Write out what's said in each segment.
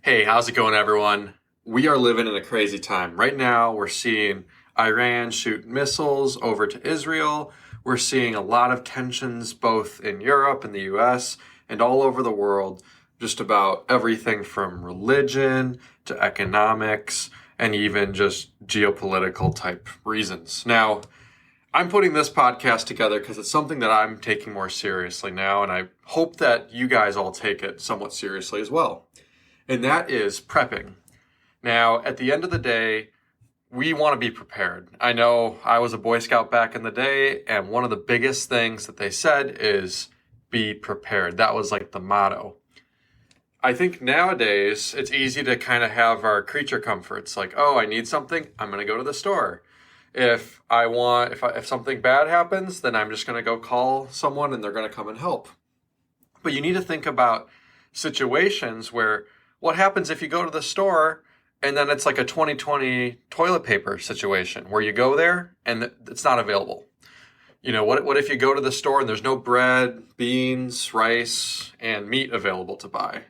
Hey, how's it going, everyone? We are living in a crazy time. Right now, we're seeing Iran shoot missiles over to Israel. We're seeing a lot of tensions both in Europe and the US and all over the world, just about everything from religion to economics and even just geopolitical type reasons. Now, I'm putting this podcast together because it's something that I'm taking more seriously now, and I hope that you guys all take it somewhat seriously as well. And that is prepping. Now, at the end of the day, we want to be prepared. I know I was a Boy Scout back in the day, and one of the biggest things that they said is be prepared. That was like the motto. I think nowadays it's easy to kind of have our creature comforts like, oh, I need something, I'm going to go to the store. If something bad happens, then I'm just going to go call someone and they're going to come and help. But you need to think about situations where what happens if you go to the store and then it's like a 2020 toilet paper situation where you go there and it's not available? You know, what if you go to the store and there's no bread, beans, rice, and meat available to buy?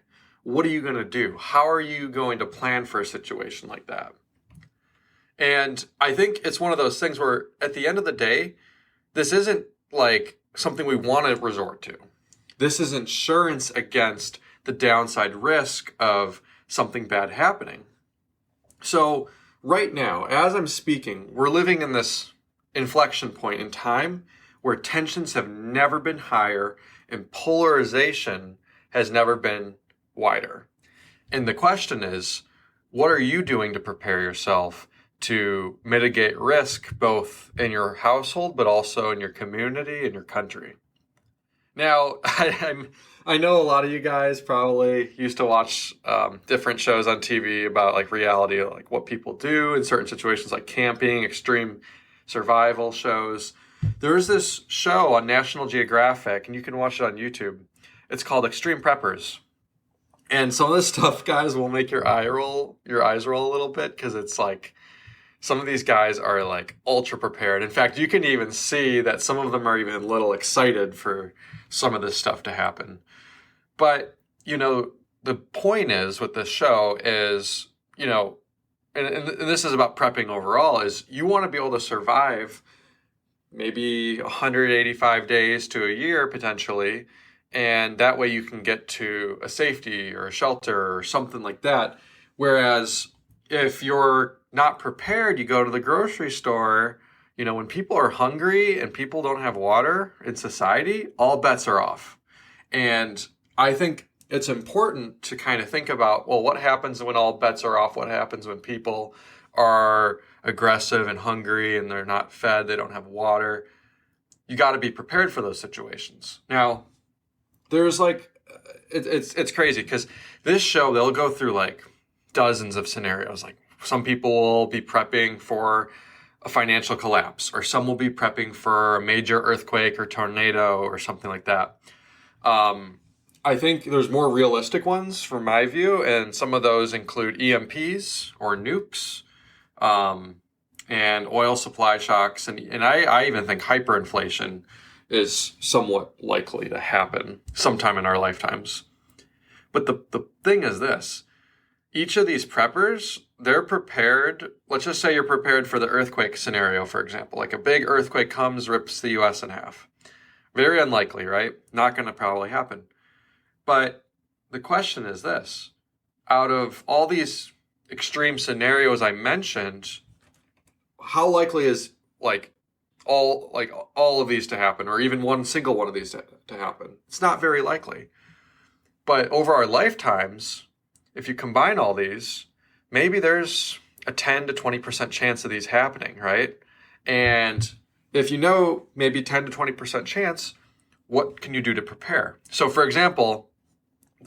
What are you going to do? How are you going to plan for a situation like that? And I think it's one of those things where at the end of the day, this isn't like something we want to resort to. This is insurance against the downside risk of something bad happening. So right now, as I'm speaking, we're living in this inflection point in time where tensions have never been higher and polarization has never been wider. And the question is, what are you doing to prepare yourself to mitigate risk both in your household, but also in your community and your country? Now, I know a lot of you guys probably used to watch different shows on TV about like reality, like what people do in certain situations, like camping, extreme survival shows. There's this show on National Geographic, and you can watch it on YouTube. It's called Extreme Preppers. And some of this stuff, guys, will make your eyes roll a little bit because it's like some of these guys are like ultra prepared. In fact, you can even see that some of them are even a little excited for some of this stuff to happen. But, you know, the point is with this show is, you know, and this is about prepping overall, is you want to be able to survive maybe 185 days to a year potentially. And that way you can get to a safety or a shelter or something like that. Whereas if you're not prepared, you go to the grocery store, you know, when people are hungry and people don't have water in society, all bets are off. And I think it's important to kind of think about, well, what happens when all bets are off? What happens when people are aggressive and hungry and they're not fed, they don't have water? You got to be prepared for those situations. Now, there's like, it's crazy because this show, they'll go through like dozens of scenarios. Like some people will be prepping for a financial collapse, or some will be prepping for a major earthquake or tornado or something like that. I think there's more realistic ones from my view, and some of those include EMPs or nukes, and oil supply shocks. And I even think hyperinflation is somewhat likely to happen sometime in our lifetimes. But the thing is this, each of these preppers, they're prepared. Let's just say you're prepared for the earthquake scenario, for example. Like a big earthquake comes, rips the US in half. Very unlikely, right? Not going to probably happen. But the question is this, out of all these extreme scenarios I mentioned, how likely is all of these to happen, or even one single one of these to happen? It's not very likely. But over our lifetimes, if you combine all these, maybe there's a 10 to 20% chance of these happening, right? And if you know maybe 10 to 20% chance, what can you do to prepare? So for example,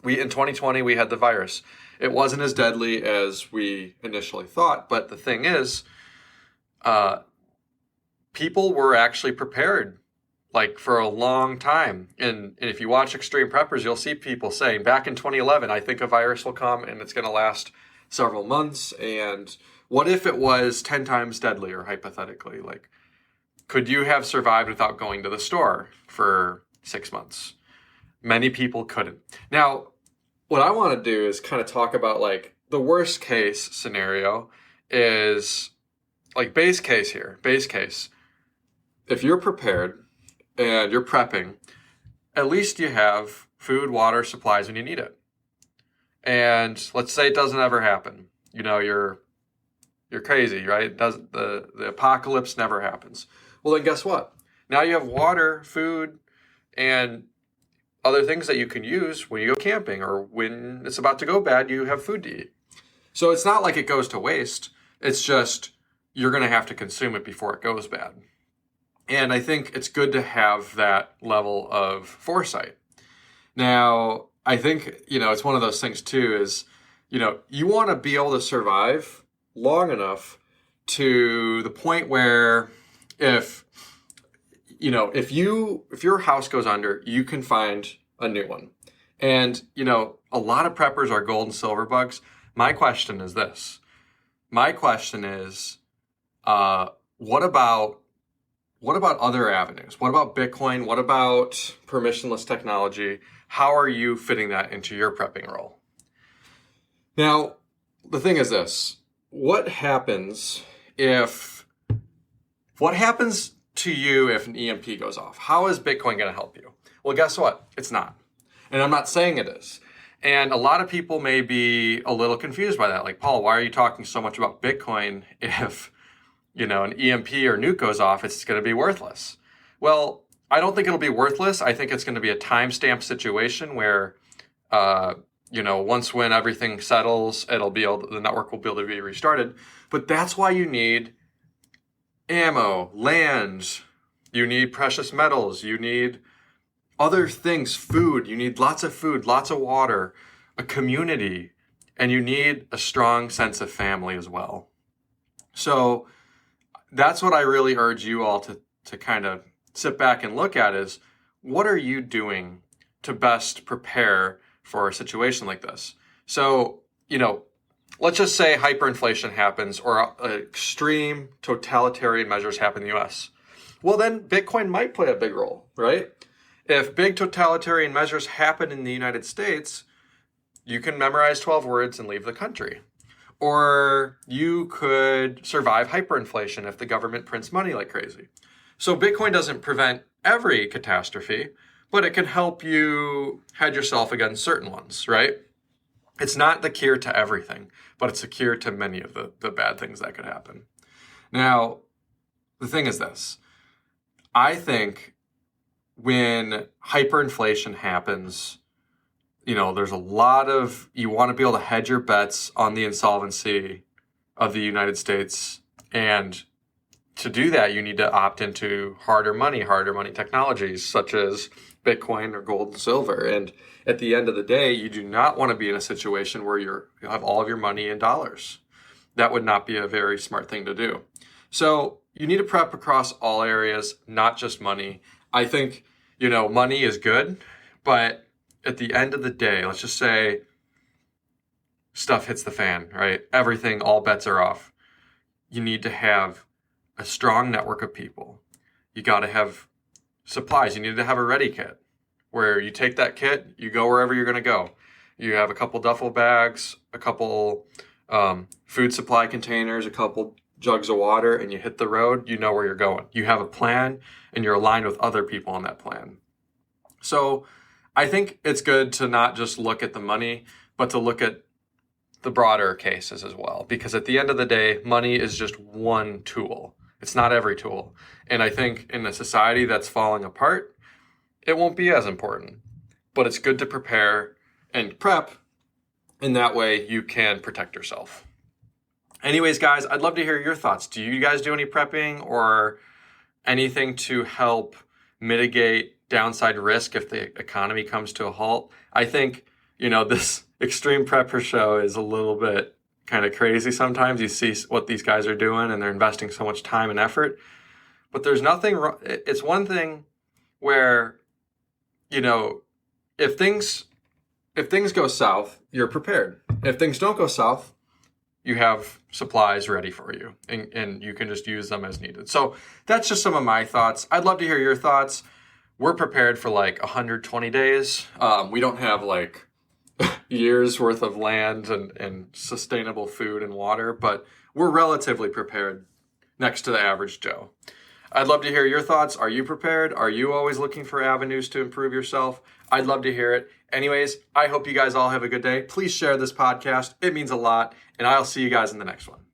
in 2020, we had the virus. It wasn't as deadly as we initially thought, but the thing is, people were actually prepared like for a long time. And if you watch Extreme Preppers, you'll see people saying back in 2011, I think a virus will come and it's going to last several months. And what if it was 10 times deadlier, hypothetically? Like, could you have survived without going to the store for 6 months? Many people couldn't. Now, what I want to do is kind of talk about like the worst case scenario is like base case here. Base case. If you're prepared and you're prepping, at least you have food, water, supplies when you need it. And let's say it doesn't ever happen. You know, you're crazy, right? It doesn't the apocalypse never happens. Well, then guess what? Now you have water, food, and other things that you can use when you go camping, or when it's about to go bad, you have food to eat. So it's not like it goes to waste. It's just you're going to have to consume it before it goes bad. And I think it's good to have that level of foresight. Now, I think, it's one of those things too is, you want to be able to survive long enough to the point where if your house goes under, you can find a new one. And, a lot of preppers are gold and silver bugs. My question is this. My question is, what about other avenues? What about Bitcoin? What about permissionless technology? How are you fitting that into your prepping role? Now, the thing is this. What happens to you if an EMP goes off? How is Bitcoin going to help you? Well, guess what? It's not. And I'm not saying it is. And a lot of people may be a little confused by that. Like, Paul, why are you talking so much about Bitcoin if, an EMP or nuke goes off, it's going to be worthless? Well, I don't think it'll be worthless. I think it's going to be a timestamp situation where, once when everything settles, the network will be able to be restarted. But that's why you need ammo, land, you need precious metals, you need other things, food, you need lots of food, lots of water, a community, and you need a strong sense of family as well. So that's what I really urge you all to kind of sit back and look at is, what are you doing to best prepare for a situation like this? So, let's just say hyperinflation happens or extreme totalitarian measures happen in the US. Well, then Bitcoin might play a big role, right? If big totalitarian measures happen in the United States, you can memorize 12 words and leave the country. Or you could survive hyperinflation if the government prints money like crazy. So Bitcoin doesn't prevent every catastrophe, but it can help you hedge yourself against certain ones, right? It's not the cure to everything, but it's a cure to many of the bad things that could happen. Now, the thing is this. I think when hyperinflation happens, there's a lot of, you want to be able to hedge your bets on the insolvency of the United States. And to do that, you need to opt into harder money technologies such as Bitcoin or gold and silver. And at the end of the day, you do not want to be in a situation where you have all of your money in dollars. That would not be a very smart thing to do. So you need to prep across all areas, not just money. I think, money is good, but at the end of the day, let's just say stuff hits the fan, right? Everything, all bets are off. You need to have a strong network of people. You got to have supplies. You need to have a ready kit where you take that kit, you go wherever you're going to go. You have a couple duffel bags, a couple food supply containers, a couple jugs of water, and you hit the road, you know where you're going. You have a plan, and you're aligned with other people on that plan. So I think it's good to not just look at the money, but to look at the broader cases as well. Because at the end of the day, money is just one tool. It's not every tool. And I think in a society that's falling apart, it won't be as important. But it's good to prepare and prep. In that way, you can protect yourself. Anyways, guys, I'd love to hear your thoughts. Do you guys do any prepping or anything to help mitigate downside risk if the economy comes to a halt? I think, this extreme prepper show is a little bit kind of crazy sometimes. You see what these guys are doing and they're investing so much time and effort. But there's nothing wrong. It's one thing where, if things go south, you're prepared. If things don't go south, you have supplies ready for you and you can just use them as needed. So that's just some of my thoughts. I'd love to hear your thoughts. We're prepared for like 120 days. We don't have like years worth of land and sustainable food and water, but we're relatively prepared next to the average Joe. I'd love to hear your thoughts. Are you prepared? Are you always looking for avenues to improve yourself? I'd love to hear it. Anyways, I hope you guys all have a good day. Please share this podcast. It means a lot, and I'll see you guys in the next one.